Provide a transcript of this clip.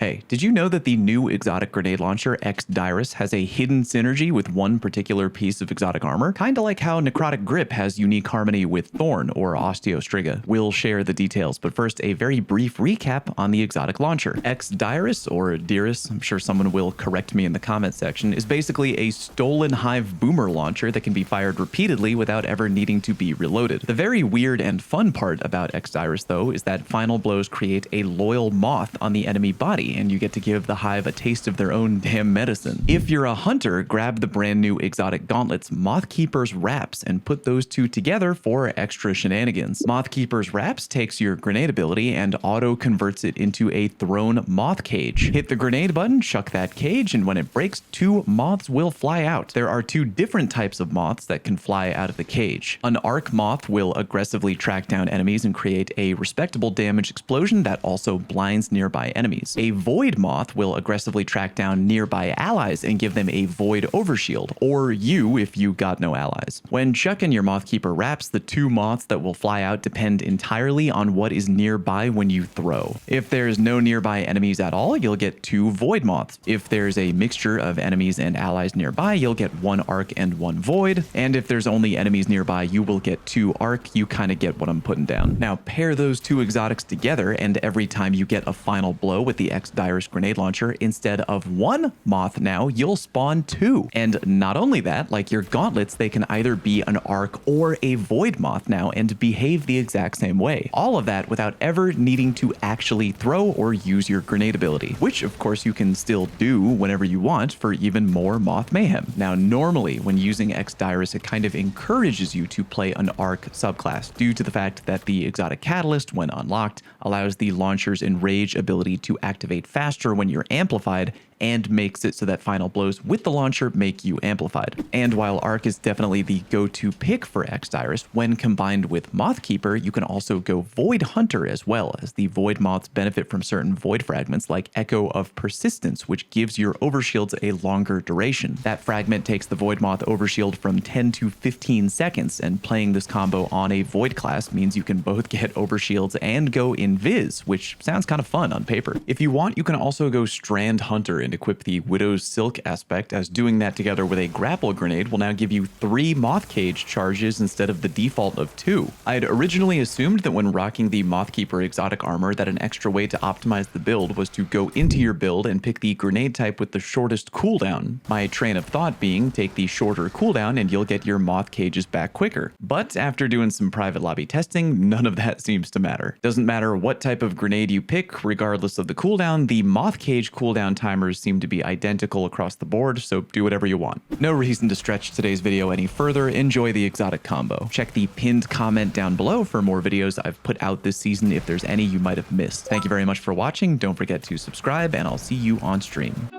Hey, did you know that the new exotic grenade launcher Diris has a hidden synergy with one particular piece of exotic armor? Kinda like how Necrotic Grip has unique harmony with Thorn or Osteo Striga. We'll share the details, but first a very brief recap on the exotic launcher. Diris, or Diris, I'm sure someone will correct me in the comment section, is basically a stolen hive boomer launcher that can be fired repeatedly without ever needing to be reloaded. The very weird and fun part about Diris though is that final blows create a loyal moth on the enemy body, and you get to give the hive a taste of their own damn medicine. If you're a hunter, grab the brand new exotic gauntlets MOTHKEEPE'S wraps and put those two together for extra shenanigans. MOTHKEEPE'S wraps takes your grenade ability and auto converts it into a thrown moth cage. Hit the grenade button, chuck that cage, and when it breaks, 2 moths will fly out. There are 2 different types of moths that can fly out of the cage. An arc moth will aggressively track down enemies and create a respectable damage explosion that also blinds nearby enemies. A void moth will aggressively track down nearby allies and give them a void overshield, or you if you got no allies. When chucking your MOTHKEEPER wraps, the 2 moths that will fly out depend entirely on what is nearby when you throw. If there's no nearby enemies at all, you'll get 2 void moths. If there's a mixture of enemies and allies nearby, you'll get 1 arc and 1 void. And if there's only enemies nearby, you will get 2 arc. You kind of get what I'm putting down. Now pair those 2 exotics together, and every time you get a final blow with the Diris grenade launcher, instead of 1 moth now, you'll spawn 2. And not only that, like your gauntlets, they can either be an arc or a void moth now and behave the exact same way. All of that without ever needing to actually throw or use your grenade ability, which of course you can still do whenever you want for even more moth mayhem. Now normally when using Diris, it kind of encourages you to play an arc subclass due to the fact that the exotic catalyst, when unlocked, allows the launcher's enrage ability to activate faster when you're amplified, and makes it so that final blows with the launcher make you amplified. And while Arc is definitely the go-to pick for Diris, when combined with MOTHKEEPER, you can also go Void Hunter as well, as the Void Moths benefit from certain Void fragments like Echo of Persistence, which gives your overshields a longer duration. That fragment takes the Void Moth overshield from 10 to 15 seconds, and playing this combo on a Void class means you can both get overshields and go invis, which sounds kind of fun on paper. If you want, you can also go Strand Hunter and equip the Widow's Silk aspect, as doing that together with a grapple grenade will now give you 3 moth cage charges instead of the default of 2. I had originally assumed that when rocking the MOTHKEEPER exotic armor that an extra way to optimize the build was to go into your build and pick the grenade type with the shortest cooldown. My train of thought being, take the shorter cooldown and you'll get your moth cages back quicker. But after doing some private lobby testing, none of that seems to matter. Doesn't matter what type of grenade you pick, regardless of the cooldown, the moth cage cooldown timers seem to be identical across the board, so do whatever you want. No reason to stretch today's video any further. Enjoy the exotic combo. Check the pinned comment down below for more videos I've put out this season if there's any you might have missed. Thank you very much for watching. Don't forget to subscribe, and I'll see you on stream.